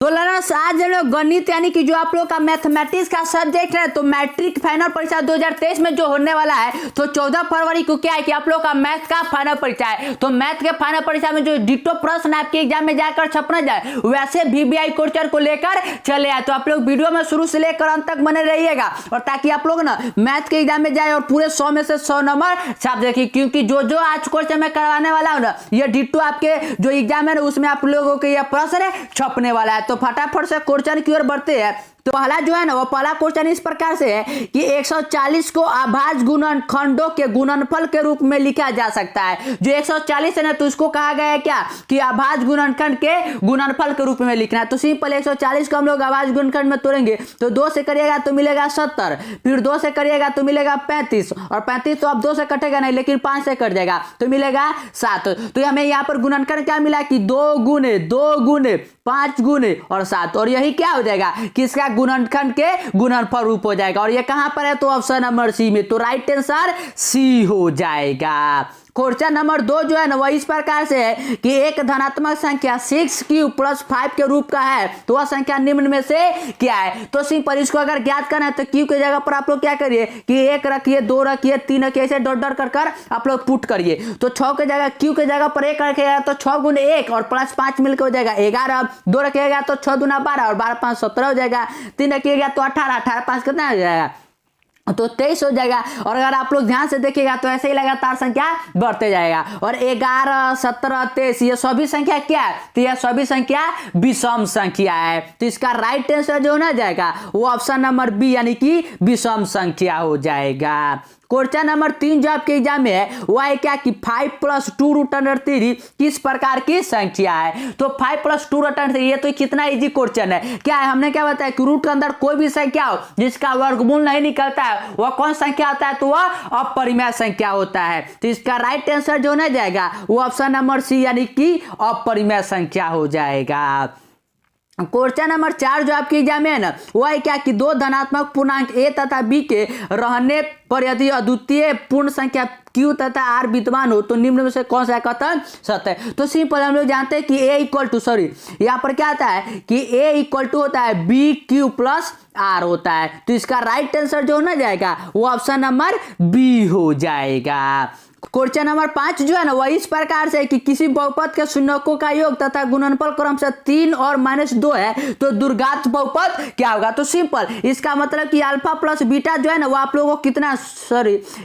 तो लर्नर्स आज हम लोग गणित यानी कि जो आप लोग का मैथमेटिक्स का सब्जेक्ट है, तो मैट्रिक फाइनल परीक्षा 2023 में जो होने वाला है, तो 14 फरवरी को क्या है कि आप लोग का मैथ का फाइनल परीक्षा है। तो मैथ के फाइनल परीक्षा में जो डिटो प्रश्न आपके एग्जाम में जाकर छपना जाए, वैसे VBI क्वेश्चन को लेकर चले आए। तो आप लोग वीडियो में शुरू से लेकर अंत तक बने रहिएगा, और ताकि आप लोग ना मैथ के एग्जाम में जाए और पूरे 100 में से 100 नंबर छाप देखिए, क्योंकि जो आज क्वेश्चन में करवाने वाला हूं ना, ये डिटो आपके जो एग्जाम है ना, उसमें आप लोगों के ये प्रश्न छपने वाला है। तो फटाफट से क्वेश्चन की ओर बढ़ते हैं। तो पहला जो है ना, वो पहला क्वेश्चन इस प्रकार से है कि 140 को अभाज्य गुणनखंडों के गुणनफल के रूप में लिखा जा सकता है। जो 140 है ना, तो उसको कहा गया है क्या कि अभाज्य गुणनखंड के गुणनफल के रूप में लिखना है। तो सिंपल 140 को हम लोग अभाज्य गुणनखंड में तोड़ेंगे, तो 2 से करिएगा तो मिलेगा 70, फिर 2 से करिएगा तो मिलेगा 35, और 35 तो अब 2 से कटेगा नहीं, लेकिन 5 से कट जाएगा तो मिलेगा 7। तो हमें यहाँ पर गुणनखंड क्या मिला कि 2 गुने 5 गुने और 7, और यही क्या हो जाएगा कि इसका गुणनखंड के गुणनफल रूप हो जाएगा। और ये कहां पर है, तो ऑप्शन नंबर सी में। तो राइट आंसर सी हो जाएगा। क्वेश्चन नंबर 2 जो है ना, वह इस प्रकार से है कि एक धनात्मक संख्या 6³ + 5 के रूप का है, तो वह संख्या निम्न में से क्या है। तो सिंपल इसको अगर ज्ञात करना है, तो क्यू की जगह पर आप लोग क्या करिए कि 1 रखिए, 2 रखिए, 3 रखिए, ऐसे डॉट डॉट कर आप लोग पुट करिए। तो 6 की जगह क्यू की जगह पर 1 रखिएगा, तो 6 गुने 1 और प्लस 5 मिलकर हो जाएगा 11। 2 रखिएगा तो 6 दूना 12 और 12 5 17 हो जाएगा। 3 रखिएगा तो 18, 18 5 कितना हो जाएगा, तो 23 हो जाएगा। और अगर आप लोग ध्यान से देखिएगा तो ऐसे ही लगातार संख्या बढ़ते जाएगा। और 11, 17, 23 ये सभी संख्या क्या है, तो यह सभी संख्या विषम संख्या है। तो इसका राइट आंसर जो होना जाएगा वो ऑप्शन नंबर बी यानी कि विषम संख्या हो जाएगा। क्वेश्चन नंबर 3 जो आपके एग्जाम में है वह है क्या कि 5 + 2√3 किस प्रकार की संख्या है। तो 5 + 2√3 ये तो कितना इजी क्वेश्चन है। क्या है, हमने क्या बताया कि रूट के अंदर कोई भी संख्या हो जिसका वर्गमूल नहीं निकलता है, वह कौन संख्या होता है, तो वह अपरिमेय संख्या होता है। तो इसका राइट आंसर जो होना जाएगा वो ऑप्शन नंबर सी यानी कि अपरिमेय संख्या हो जाएगा। क्वेश्चन नंबर 4 जो आपके एग्जाम में है ना, वो है क्या कि 2 धनात्मक पूर्णांक a तथा b के रहने पर यदि अद्वितीय पूर्ण संख्या q तथा r विद्यमान हो, तो निम्न में से कौन सा कथन सत्य है। तो सिंपल हम लोग जानते हैं कि यहाँ पर क्या आता है कि a होता है bq + r होता है। तो इसका राइट आंसर जो होना जाएगा वो ऑप्शन नंबर बी हो जाएगा। क्वेश्चन नंबर 5 जो है ना, वह इस प्रकार से है कि किसी बहुपद के शून्यकों का योग तथा गुणनफल क्रम से 3 और -2 है, तो दुर्घात बहुपद क्या होगा। तो सिंपल इसका मतलब कि अल्फा प्लस बीटा जो है ना, वो आप लोगों को कितना,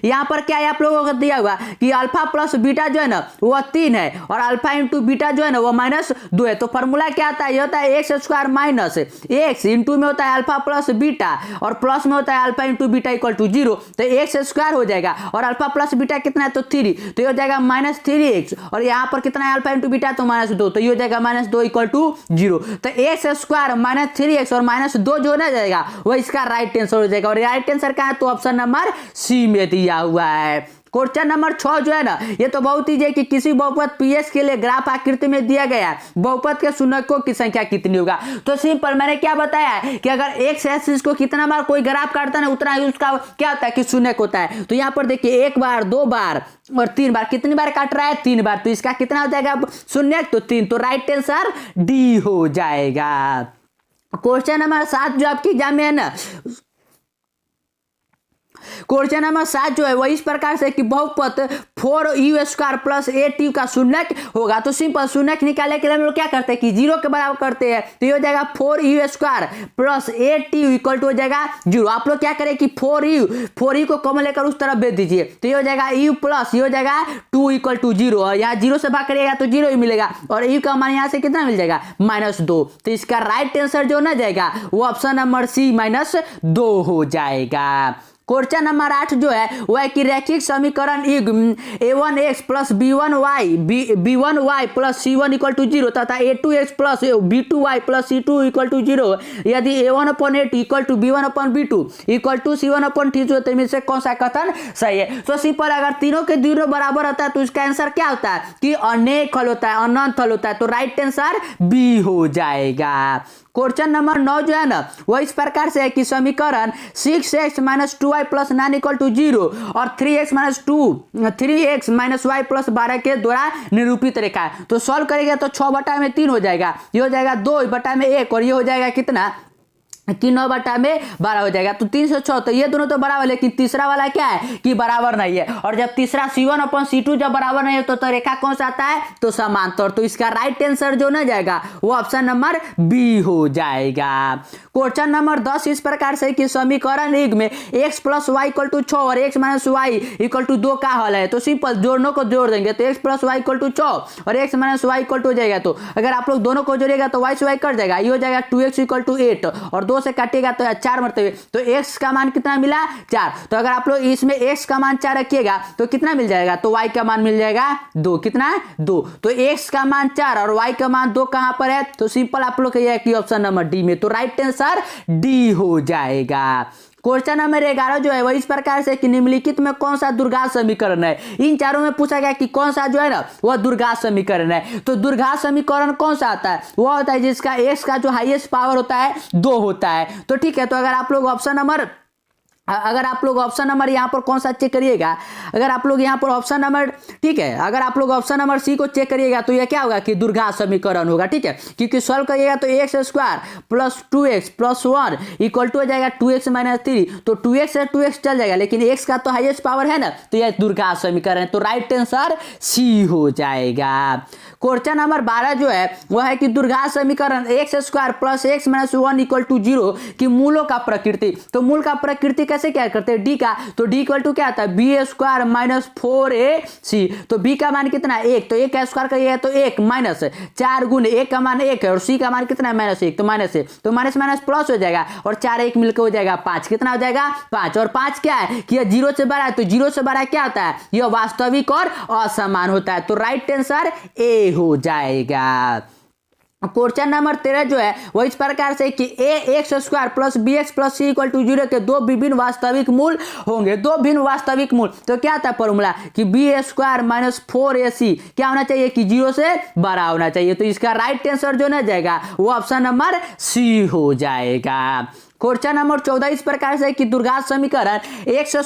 यहाँ पर क्या है आप लोगों को दिया हुआ कि अल्फा प्लस बीटा जो है ना वह 3 है, और अल्फा इंटू बीटा जो है ना वो -2 है। तो फॉर्मूला क्या आता है, ये होता है x² - x इंटू में होता है अल्फा प्लस बीटा, और प्लस में होता है अल्फा इंटू बीटा = 0। तो x² हो जाएगा, और अल्फा प्लस बीटा कितना है, तो 3, तो ये हो जाएगा -3x, और यहाँ पर कितना है अल्फा इंटू बीटा, तो -2, तो ये हो जाएगा -2 = 0। तो x² - 3x और -2 जो ना जाएगा वो इसका राइट आंसर हो जाएगा। और राइट आंसर क्या है, तो ऑप्शन नंबर सी में दिया हुआ है। क्वेश्चन नंबर 6 जो है ना, ये तो बहुत ही है कि किसी बहुपद PS के लिए ग्राफ आकृति में दिया गया है, बहुपद के शून्यकों की संख्या कितनी होगा। तो सिंपल मैंने क्या बताया है कि अगर x एक्सिस को कितना बार कोई ग्राफ काटता है ना, उतना ही उसका क्या होता है कि शून्यक होता है। तो यहाँ पर देखिए 1 बार, 2 बार और 3 बार, कितनी बार काट रहा है, 3 बार, तो इसका कितना हो जाएगा शून्यक, तो 3। तो राइट आंसर डी हो जाएगा। क्वेश्चन नंबर 7 जो आपकी एग्जाम में है ना, क्वेश्चन नंबर 7 जो है वह इस प्रकार से कि बहुपद 4u² + 8u का शून्यक होगा। तो सिंपल शून्यक निकालने के लिए हम लोग क्या करते हैं कि 0 के बराबर करते हैं। तो ये हो जाएगा 4u² + 8u = हो जाएगा 0। आप लोग क्या करें कि 4u को कॉमन लेकर उस तरफ भेज दीजिए, तो ये हो जाएगा u प्लस ये हो जाएगा 2 = 0, और यहाँ 0 से भाग करिएगा तो 0 ही मिलेगा, और u का मान यहाँ से कितना मिल जाएगा -2। तो इसका राइट आंसर जो ना जाएगा वो ऑप्शन नंबर सी -2 हो जाएगा। क्वेश्चन नंबर 8 जो है वह है कि रैखिक समीकरण युग्म a1x + b1y + c1 = 0 तथा a2x + b2y + c2 = 0 यदि a1/8 = b1/b2 = c1/t, तो इनमें से कौन सा कथन सही है। तो सिंपल अगर तीनों के दोनों बराबर होता है तो इसका आंसर क्या होता है कि अनेक हल होता है, अनंत हल होता है। तो राइट आंसर बी हो जाएगा। क्वेश्चन नंबर 9 जो है ना, वह इस प्रकार से है कि समीकरण 6x - 2 Y plus 9 equal to 0 और 3x माइनस वाई प्लस 12 के द्वारा निरूपित रेखा है। तो सॉल्व करेगा तो 6/3 हो जाएगा, ये हो जाएगा 2/1 और ये हो जाएगा कितना कि 9/12 हो जाएगा। तो 306, तो ये दोनों तो बराबर, लेकिन तीसरा वाला क्या है कि बराबर नहीं है। और जब तीसरा C1/C2 जब बराबर नहीं है तो रेखा कौन सा आता है, तो समांतर। तो इसका राइट आंसर जो ना जाएगा वो ऑप्शन नंबर बी हो जाएगा। क्वेश्चन नंबर 10 इस प्रकार से कि समीकरण एक में x + y = 6 और x - y = 2 का हल है। तो सिंपल जोड़नों को जोड़ देंगे तो x + y = 6 और x - y = हो जाएगा। तो अगर आप लोग दोनों को जोड़ेगा तो y से y कट जाएगा, ये हो जाएगा 2x = 8 और 2 से काटेगा तो 4 मरतबे। तो x का मान कितना मिला 4। तो अगर आप लोग इसमें x का मान 4 रखिएगा तो कितना मिल जाएगा, तो y का मान मिल जाएगा 2। कितना है 2। तो x का मान 4 और y का मान 2 कहां पर है, तो सिंपल आप लोग कहिए कि ऑप्शन नंबर डी में। तो राइट आंसर डी हो जाएगा। क्वेश्चन नंबर 11 जो है वो इस प्रकार से कि निम्नलिखित में कौन सा द्विघात समीकरण है। इन चारों में पूछा गया कि कौन सा जो है ना वह द्विघात समीकरण है। तो द्विघात समीकरण कौन सा आता है, वह होता है जिसका x का जो हाईएस्ट पावर होता है 2 होता है। तो ठीक है, तो अगर आप लोग ऑप्शन नंबर यहाँ पर कौन सा चेक करिएगा, अगर आप लोग यहाँ पर ऑप्शन नंबर, ठीक है, अगर आप लोग ऑप्शन नंबर सी को चेक करिएगा तो ये क्या होगा कि द्विघात समीकरण होगा। ठीक है, क्योंकि सॉल्व करिएगा तो x² + 2x + 1 = हो जाएगा 2x - 3। तो 2x से 2x चल जाएगा, लेकिन x का तो हाईएस्ट पावर है ना, तो यह द्विघात समीकरण है। तो राइट आंसर सी हो जाएगा। क्वेश्चन नंबर 12 जो है वह है कि द्विघात समीकरण x² + x - 1 = 0 की मूलों का प्रकृति। तो मूल का प्रकृति कैसे क्या करते हैं, डी का, तो डी इक्वल टू क्या आता है b² - 4ac। तो b का मान कितना है 1, तो 1 का स्क्वायर करिएगा तो 1 माइनस 4 गुने 1 का मान 1 है और c का मान कितना है -1, तो -1, तो माइनस माइनस प्लस हो जाएगा और 4 1 मिलकर हो जाएगा 5। कितना हो जाएगा 5। और 5 क्या है कि यह 0 से बड़ा है, तो 0 से बड़ा क्या होता है, यह वास्तविक और असमान होता है। तो राइट आंसर ए हो जाएगा। क्वेश्चन नंबर 13 जो है वो इस प्रकार से कि ax² + bx + c = 0 के दो विभिन्न वास्तविक मूल होंगे। दो भिन्न वास्तविक मूल, तो क्या था फॉर्मूला कि b² - 4ac क्या होना चाहिए कि 0 से बड़ा होना चाहिए। तो इसका राइट आंसर जो ना जाएगा वो ऑप्शन नंबर सी हो जाएगा। क्वेश्चन नंबर 14 इस प्रकार से कि द्विघात समीकरण x² -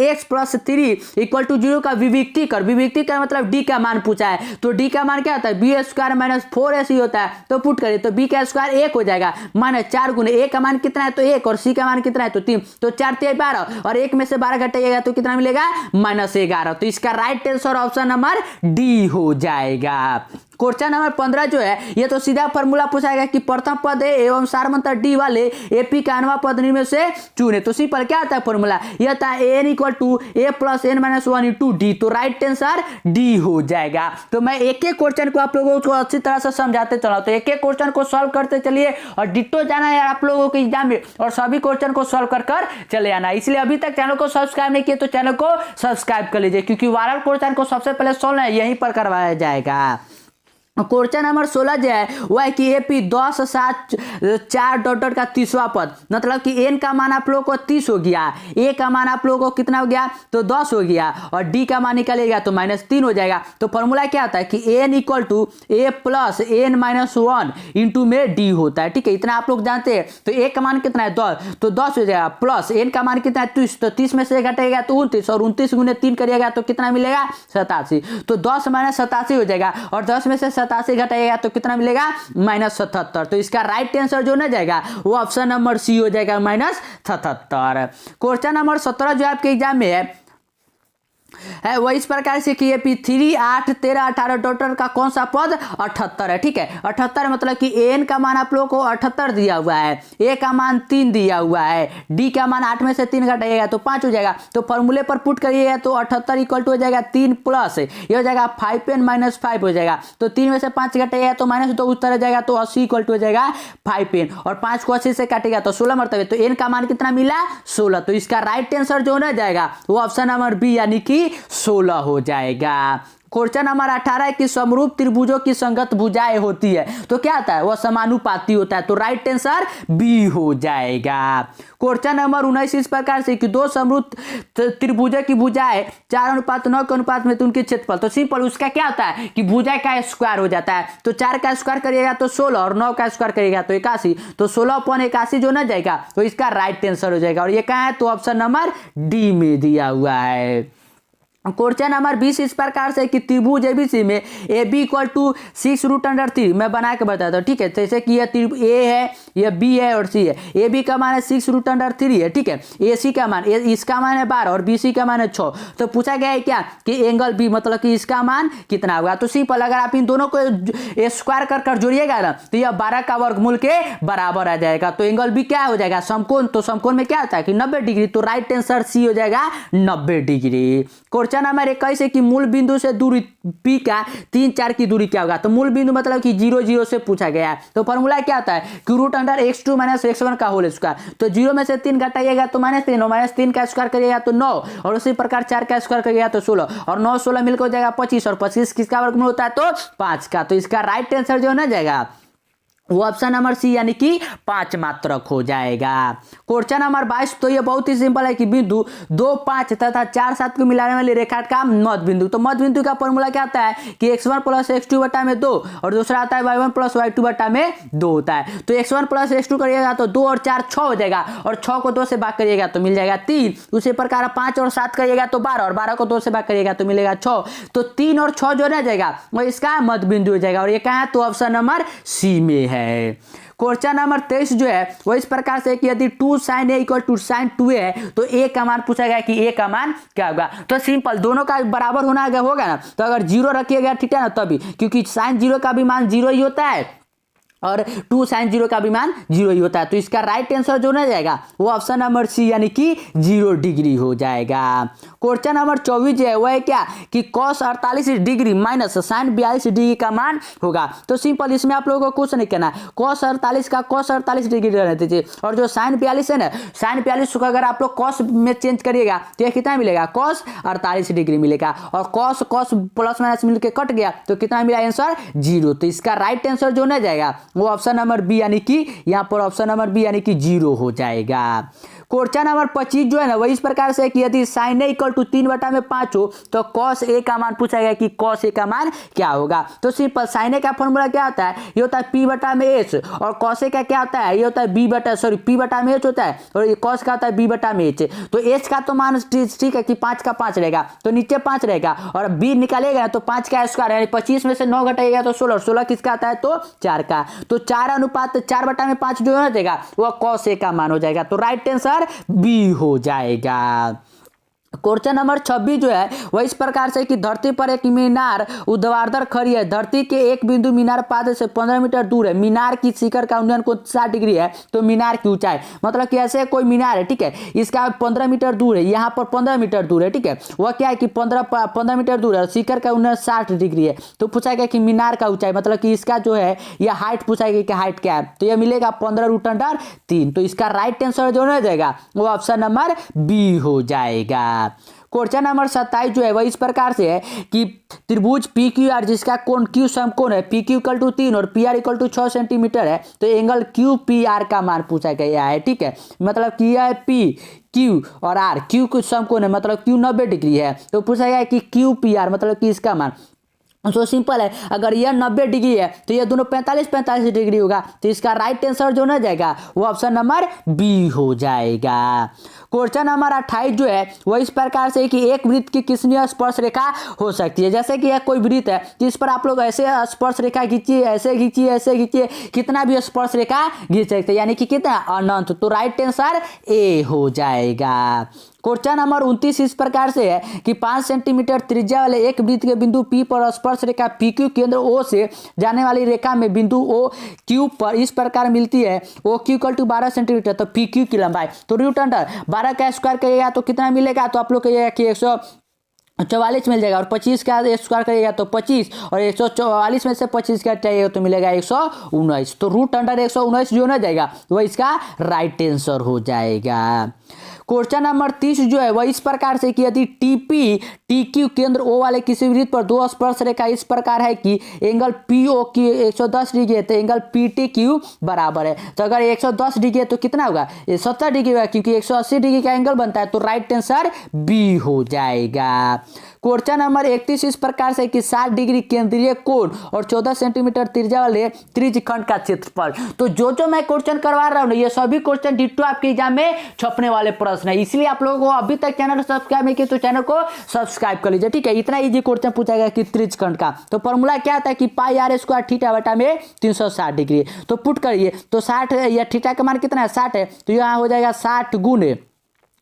x + 3 = 0 का विविक्ती कर मतलब d का मान पूछा है। तो d का मान क्या होता है b² - 4ac होता है। तो पुट करिए तो b का स्क्वायर 1 हो जाएगा -4 गुने a का मान कितना है तो 1 और c का मान कितना है तो 3, तो 4 3 12 और 1 में से 12 घटाइएगा तो कितना मिलेगा -11। तो इसका right answer option number D हो जाएगा। क्वेश्चन नंबर 15 जो है ये तो सीधा फॉर्मूला पूछाएगा कि प्रथम पद ए एवं सारमंतर डी वाले एपी का अनवा पद में से चुने। तो सिंपल क्या आता है फॉर्मूला, यह था an = a + n - 1 * d। तो राइट आंसर डी हो जाएगा। तो मैं एक एक क्वेश्चन को आप लोगों को अच्छी तरह से समझाते चला, तो एक एक क्वेश्चन को सॉल्व करते चलिए और डिट्टो जाना है आप लोगों के एग्जाम में और सभी क्वेश्चन को सॉल्व कर चले आना। इसलिए अभी तक चैनल को सब्सक्राइब नहीं किए तो चैनल को सब्सक्राइब कर लीजिए, क्योंकि वायरल क्वेश्चन को सबसे पहले सॉल्व यहीं पर करवाया जाएगा। क्वेश्चन नंबर 16 जो है वह है कि एपी 10 7 4 डॉट का 30वां पद, मतलब कि एन का मान आप लोगों को 30 हो गया, ए का मान आप लोगों को कितना हो गया तो 10 हो गया और डी का मान निकलेगा तो -3 हो जाएगा। तो फॉर्मूला क्या होता है कि n = a + n - 1 इंटू में डी होता है। ठीक है, इतना आप लोग जानते हैं। तो ए का मान कितना है 10, तो 10 हो जाएगा प्लस एन का मान कितना है 30, तो 30 में से घटेगा तो 29 और 29 गुने 3 करिएगा तो कितना मिलेगा 87। तो 10 - 87 हो जाएगा और 10 में से 87 घटाएगा तो कितना मिलेगा -77। तो इसका राइट आंसर जो ना जाएगा वो ऑप्शन नंबर सी हो जाएगा -77। क्वेश्चन नंबर 17 जो आपके एग्जाम में है वह इस प्रकार से कि एपी 3 8 13 18 टोटल का कौन सा पद 78 है। ठीक है, 78 मतलब कि एन का मान आप लोगों को 78 दिया हुआ है, ए का मान 3 दिया हुआ है, डी का मान 8 में से 3 घटाइएगा तो 5 हो जाएगा। तो फॉर्मूले पर पुट करिएगा तो 78 = हो जाएगा 3 प्लस ये हो जाएगा 5n - 5 हो जाएगा। तो 3 में से 5 घटाइएगा तो -2 उत्तर हो जाएगा। तो 80 = हो जाएगा 5n और 5 को 80 से काटेगा तो 16 मरतबे। तो एन का मान कितना मिला 16। तो इसका राइट आंसर जो ना जाएगा वो ऑप्शन नंबर बी यानी कि 16 हो जाएगा। क्वेश्चन नंबर 18 है कि समरूप त्रिभुजों की संगत भुजाएं होती है तो क्या आता है, वह समानुपाती होता है। तो राइट आंसर बी हो जाएगा। क्वेश्चन नंबर 19 इस प्रकार से कि दो समरूप त्रिभुज की भुजाएं 4:9 के अनुपात में तो उनके क्षेत्रफल, तो सिंपल उसका क्या होता है कि भुजा का स्क्वायर हो जाता है। तो 4 का स्क्वायर करिएगा तो 16 और 9 का स्क्वायर करिएगा तो 81, तो 16/81 जो ना जाएगा तो इसका राइट आंसर हो जाएगा। और ये कहाँ है, तो ऑप्शन नंबर डी में दिया हुआ है। क्वेश्चन नंबर 20 इस प्रकार से कि त्रिभुज एबीसी में ए बी इक्वल टू 6√3 मैं बना के बताता हूँ, ठीक है। जैसे कि यह ए है, यह बी है और सी है। ए बी का मान है 6√3 है, ठीक है। ए सी का मान, इसका मान है 12 और बी सी का मान है 6। तो पूछा गया है क्या कि एंगल बी मतलब कि इसका मान कितना होगा। तो सिंपल अगर आप इन दोनों को स्क्वायर कर जोड़िएगा ना तो यह 12 का वर्गमूल के बराबर आ जाएगा। तो एंगल बी क्या हो जाएगा, समकोण। तो समकोण में क्या होता है कि 90 डिग्री। तो राइट आंसर सी हो जाएगा 90 डिग्री। क्वेश्चन नंबर 21 है कि मूल बिंदु से दूरी पी का 3, 4 की दूरी क्या होगा। तो मूल बिंदु मतलब कि 0, 0 से पूछा गया है। तो फॉर्मूला क्या होता है कि √x2 - x1 का होल स्क्वायर। तो 0 में से 3 घटाइएगा तो -3 और -3 का स्क्वायर करिएगा तो 9 और उसी प्रकार 4 का स्क्वायर करिएगा तो 16 और 9 16 मिलकर हो जाएगा 25 और 25 किसका वर्गमूल होता है तो 5 का। तो इसका राइट आंसर जो ना जाएगा वो ऑप्शन नंबर सी यानी कि 5 मात्रक हो जाएगा। क्वेश्चन नंबर 22 तो ये बहुत ही सिंपल है कि बिंदु 2, 5 तथा 4, 7 को मिलाने वाली रेखा का मध्य बिंदु। तो मध्य बिंदु का फॉर्मूला क्या होता है कि x1 + x2 बटा में 2 और दूसरा आता है y1 + y2 बटा में 2 होता है। तो x1 + x2 करिएगा तो 2 और 4 6 हो जाएगा और 6 को 2 से भाग करिएगा तो मिल जाएगा 3। उसी प्रकार 5 और 7 करिएगा तो 12 और 12 को 2 से भाग करिएगा तो मिलेगा 6। तो 3 और 6 जो रह जाएगा वो इसका मध्य बिंदु हो जाएगा। और ये कहाँ है तो ऑप्शन नंबर सी में है। क्वेश्चन नंबर 23 जो है वो इस प्रकार से कि यदि 2 sin a = sin 2a है तो a का मान पूछा गया कि a का मान क्या होगा। तो सिंपल दोनों का बराबर होना अगर होगा ना तो अगर 0 रखिएगा ठीक है ना तभी, क्योंकि sin 0 का भी मान 0 ही होता है और 2 sin 0 का भी मान 0 ही होता है। तो इसका राइट आंसर जो ना जाएगा वो ऑप्शन नंबर सी यानी कि 0 डिग्री हो जाएगा। क्वेश्चन नंबर 24 जो है वो है क्या कि cos 48 degree minus sin 42 degree का मान होगा। तो सिंपल इसमें आप लोगों को कुछ नहीं करना, cos 48 का cos 48 डिग्री रहने दीजिए और जो sin 42 है ना sin 42 को अगर आप लोग cos में चेंज करिएगा तो ये कितना मिलेगा cos 48 डिग्री मिलेगा और cos प्लस माइनस मिलकर कट गया तो कितना मिला आंसर 0। तो इसका राइट आंसर जो ना जाएगा वो ऑप्शन नंबर बी यानी कि यहाँ पर ऑप्शन नंबर बी यानी कि 0 हो जाएगा। क्वेश्चन नंबर 25 जो है ना वो इस प्रकार से कि यदि sin a = 3/5 हो तो cos a का मान पूछा गया कि cos a का मान क्या होगा। तो सिंपल sin a का फॉर्मूला क्या होता है, ये होता है p/h और cos a का क्या होता है, ये होता है p/h होता है और ये cos का होता है b/h। तो h का तो मान ठीक है कि 5 का 5 रहेगा तो नीचे 5 रहेगा और b निकालेगा तो 5 का स्क्वायर यानी 25 में से 9 घटाएगा तो 16 और 16 किसका आता है तो 4 का। तो 4/4/5 जो हो जाएगा वो cos a का मान हो जाएगा। तो राइट आंसर बी हो जाएगा। क्वेश्चन नंबर 26 जो है वह इस प्रकार से कि धरती पर एक मीनार ऊर्ध्वाधर खड़ी है, धरती के एक बिंदु मीनार पाद से 15 मीटर दूर है, मीनार की शिखर का उन्नयन कोण 60 डिग्री है। तो मीनार की ऊंचाई मतलब कि ऐसे कोई मीनार है ठीक है, इसका 15 मीटर दूर है, यहाँ पर 15 मीटर दूर है ठीक है, वह क्या है कि 15 मीटर दूर है, शिखर का उन्नयन 60 डिग्री है। तो पूछा गया कि मीनार का ऊंचाई मतलब कि इसका जो है यह हाइट पूछा गया कि हाइट क्या है। तो यह मिलेगा 15√3। तो इसका राइट आंसर जो हो जाएगा वो ऑप्शन नंबर बी हो जाएगा। क्वेश्चन नंबर 27 जो है वह इस प्रकार से है कि त्रिभुज पी क्यू आर जिसका कोण क्यू समकोण है पी क्यू = 3 और पी आर = 6 सेंटीमीटर है। तो एंगल क्यू पी आर का मान पूछा गया है ठीक है, मतलब कि यह पी क्यू और आर, क्यू को समकोण है मतलब क्यू 90 डिग्री है। तो पूछा गया है कि क्यू पी आर मतलब कि इसका मान तो सिंपल है, अगर यह 90 डिग्री है तो ये दोनों 45 डिग्री होगा। तो इसका राइट आंसर जो ना जाएगा वो ऑप्शन नंबर बी हो जाएगा। क्वेश्चन नंबर 28 जो है वो इस प्रकार से कि एक वृत्त की कितनी स्पर्श रेखा हो सकती है। जैसे कि यह कोई वृत्त है जिस पर आप लोग ऐसे स्पर्श रेखा खींचिए, ऐसे खींचिए, ऐसे खींचिए, कितना भी स्पर्श रेखा खींच सकते हैं यानी कि कितना अनंत। तो राइट आंसर ए हो जाएगा। क्वेश्चन नंबर 29 इस प्रकार से है कि 5 सेंटीमीटर त्रिज्या वाले एक वृत्त के बिंदु P पर स्पर्श रेखा PQ केंद्र O से जाने वाली रेखा में बिंदु OQ पर इस प्रकार मिलती है। OQ = 12 centimetre. तो PQ की लंबाई तो √12 का स्क्वायर करिएगा तो कितना मिलेगा, तो आप लोग कहिएगा कि 144 मिल जाएगा और 25 का स्क्वायर करिएगा तो 25 और 144 में से 25 का चाहिए तो मिलेगा 119। तो √119 जो ना जाएगा वो इसका राइट आंसर हो जाएगा। क्वेश्चन नंबर 30 जो है वह इस प्रकार से कि यदि टीपी टीक्यू केंद्र ओ वाले किसी वृत्त पर दो स्पर्श रेखा इस प्रकार है कि एंगल पीओ की 110 डिग्री है तो एंगल पीटीक्यू बराबर है। तो अगर 110 डिग्री है तो कितना होगा, ये 70 डिग्री होगा, क्योंकि 180 डिग्री का एंगल बनता है, तो राइट आंसर बी हो जाएगा। क्वेश्चन नंबर 31 इस प्रकार से कि 60 डिग्री केंद्रीय कोण और 14 सेंटीमीटर त्रिज्या वाले त्रिज्यखंड का क्षेत्रफल। तो जो मैं क्वेश्चन करवा रहा हूँ ये सभी क्वेश्चन डिट्टो आपके एग्जाम में छपने वाले प्रश्न है, इसलिए आप लोगों को अभी तक चैनल सब्सक्राइब नहीं किया तो चैनल को सब्सक्राइब कर लीजिए, ठीक है। इतना इजी क्वेश्चन पूछा गया कि त्रिज्यखंड का, तो फॉर्मूला क्या आता है कि पाई आर स्क्वायर थीटा बटा में 360 डिग्री। तो पुट करिए, तो 60 या थीटा का मान कितना है 60 है, तो यहाँ हो जाएगा 60 गुने,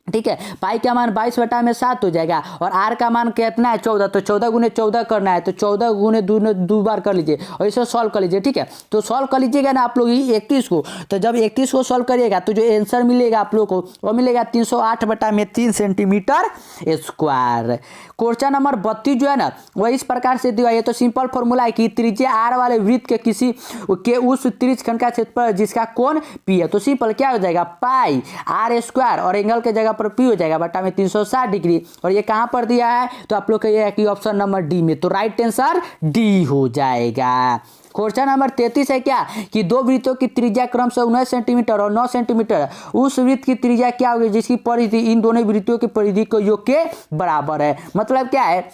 ठीक है, पाई का मान 22 बटा में 7 हो जाएगा, और आर का मान कितना है 14, तो 14 गुने 14 करना है, तो 14 गुने 2 बार कर लीजिए और इसे सॉल्व कर लीजिए, ठीक है। तो सॉल्व कर लीजिएगा ना आप लोग 31 को, तो जब 31 को सॉल्व करिएगा तो जो आंसर मिलेगा आप लोग को वो मिलेगा 308 बटा में 3 सेंटीमीटर स्क्वायर। क्वेश्चन नंबर 32 जो है ना वह इस प्रकार से दिया, ये तो सिंपल फॉर्मूला है कि त्रिज्या आर वाले वृत्त के किसी के उस त्रिज्यखंड का क्षेत्रफल जिसका कोण पी है, तो सिंपल क्या हो जाएगा पाई आर स्क्वायर और एंगल के जगह पर पी हो जाएगा बटा में 360 डिग्री, और ये कहां पर दिया है तो आप लोग का ये है कि ऑप्शन नंबर डी में, तो राइट आंसर डी हो जाएगा। क्वेश्चन नंबर 33 है क्या कि दो वृत्तों की त्रिज्या क्रम से 19 सेंटीमीटर और 9 सेंटीमीटर, उस वृत्त की त्रिज्या क्या होगी जिसकी परिधि इन दोनों वृत्तों की परिधि को योग के बराबर है। मतलब क्या है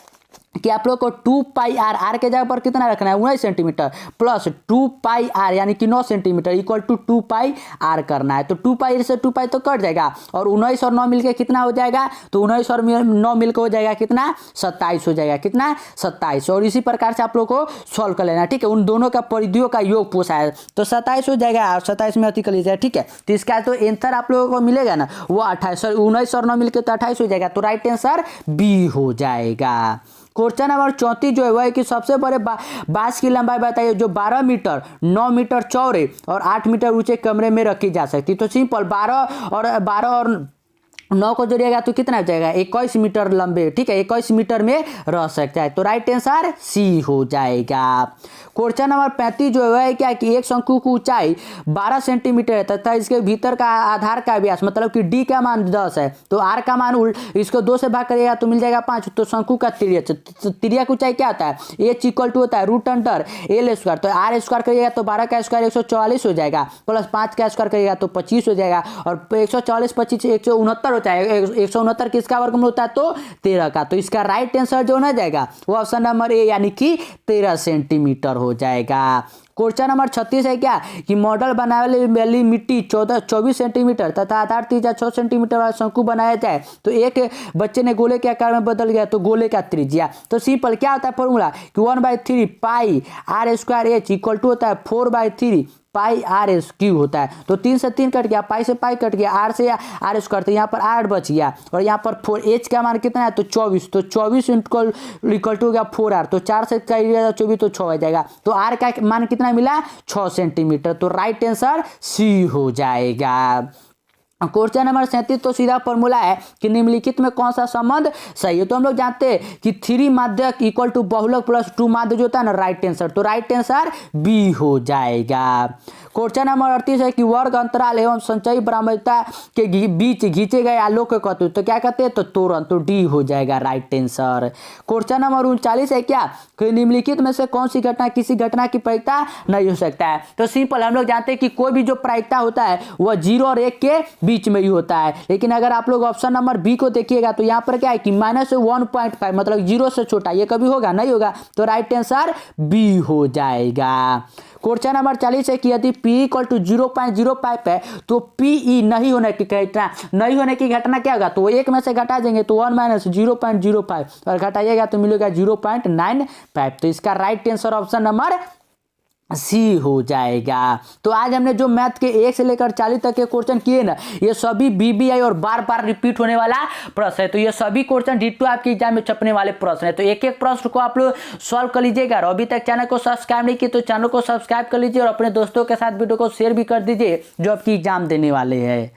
कि आप लोग को 2 पाई आर, आर के जगह पर कितना रखना है 19 सेंटीमीटर प्लस 2 पाई आर यानी कि 9 centimetre equal to 2 pi R करना है। तो 2 पाई से 2 पाई तो कट जाएगा, और 19 और 9 मिलके कितना हो जाएगा, तो 19 और 9 मिलकर हो जाएगा कितना 27 हो जाएगा, कितना 27। और इसी प्रकार से आप लोग को सॉल्व कर लेना, ठीक है। उन दोनों का परिधियों का योग पूछा है तो 27 हो जाएगा, और 27 में अति कर लीजिएगा, ठीक है। तो इसका तो आंसर आप लोगों को मिलेगा ना वो 28, 19 और 9 मिलकर तो 28 हो जाएगा, तो राइट आंसर बी हो जाएगा। क्वेश्चन नंबर 34 जो है वह है कि सबसे बड़े बांस की लंबाई बताइए जो 12 मीटर 9 मीटर चौड़े और 8 मीटर ऊंचे कमरे में रखी जा सकती। तो सिंपल 12 और 9 को जोड़िएगा तो कितना हो जाएगा 21 मीटर लंबे, ठीक है, 21 मीटर में रह सकता है, तो राइट आंसर सी हो जाएगा। क्वेश्चन नंबर 35 जो है क्या कि एक शंकु की ऊंचाई 12 सेंटीमीटर है तथा इसके भीतर का आधार का व्यास मतलब कि डी का मान 10 है, तो आर का मान इसको 2 से भाग करिएगा तो मिल जाएगा 5। तो शंकु का त्रिज्या की ऊंचाई क्या होता है एच इक्वल टू होता है रूट अंडर एल स्क्वायर, तो आर स्क्वायर करिएगा तो 12 का स्क्वायर 144 हो जाएगा, प्लस 5 का स्क्वायर करिएगा तो 25 हो जाएगा, और 144 25 169 होता है, 169 किसका वर्गमूल होता है तो 13 का। तो इसका राइट आंसर जो ना जाएगा वो ऑप्शन नंबर ए यानी कि 13 सेंटीमीटर हो जाएगा। क्वेश्चन नंबर 36 है क्या कि मॉडल बनाने वाली मिट्टी 24 सेंटीमीटर तथा आधार त्रिज्या 6 सेंटीमीटर वाला शंकु बनाया जाए तो एक बच्चे ने गोले के आकार में बदल गया तो गोले का त्रिज्या। तो सिंपल क्या होता है फॉर्मूला कि 1/3 pi R square H equal to होता है 4/3 पाई आर एस क्यू होता है। तो 3 से 3 कट गया, पाई से पाई कट गया, आर से आर स्क्वायर, तो यहाँ पर 8 बच गया, और यहाँ पर 4 एच का मान कितना है तो 24, तो 24 इक्वल टू हो गया 4 आर, तो 4 से 24 तो 6 हो जाएगा, तो आर का मान कितना मिला 6 सेंटीमीटर, तो राइट आंसर सी हो जाएगा। क्वेश्चन नंबर 37 तो सीधा फॉर्मूला है कि निम्नलिखित में कौन सा संबंध सही है। तो हम लोग जानते हैं कि 3 माध्यक इक्वल टू बहुलक प्लस 2 माध्य जो होता है ना राइट आंसर, तो राइट आंसर बी हो जाएगा। क्वेश्चन नंबर 38 है कि वर्ग अंतराल एवं संचयी बारंबारिता के बीच खींचे गए आलोक को कहते हैं तो क्या कहते हैं तो त्वरण, तो डी हो जाएगा राइट आंसर। क्वेश्चन नंबर 39 है क्या कि निम्नलिखित में से कौन सी घटना किसी घटना की प्रायिकता नहीं हो सकता है। तो सिंपल हम लोग जानते हैं कि कोई भी जो प्रायिकता होता है वह 0 और 1 के बीच में ही होता है, लेकिन अगर आप लोग ऑप्शन नंबर बी को देखिएगा तो यहाँ पर क्या है कि -1.5 मतलब 0 से छोटा, ये कभी होगा नहीं होगा, तो राइट आंसर बी हो जाएगा। क्वेश्चन नंबर 40 है कि यदि P इक्वल टू 0.05 है तो PE नहीं होने की घटना क्या होगा, तो 1 में से घटा देंगे तो 1 - 0.05 और घटाइएगा तो मिलेगा 0.95, तो इसका right answer option number C हो जाएगा। तो आज हमने जो मैथ के 1 से लेकर 40 तक के क्वेश्चन किए ना ये सभी BBI और बार बार रिपीट होने वाला प्रश्न है, तो ये सभी क्वेश्चन डिट्टो आपके एग्जाम में छपने वाले प्रश्न है, तो एक एक प्रश्न को आप लोग सॉल्व कर लीजिएगा। और अभी तक चैनल को सब्सक्राइब नहीं किए तो चैनल को सब्सक्राइब कर लीजिए और अपने दोस्तों के साथ वीडियो को शेयर भी कर दीजिए जो आपकी एग्जाम देने वाले हैं।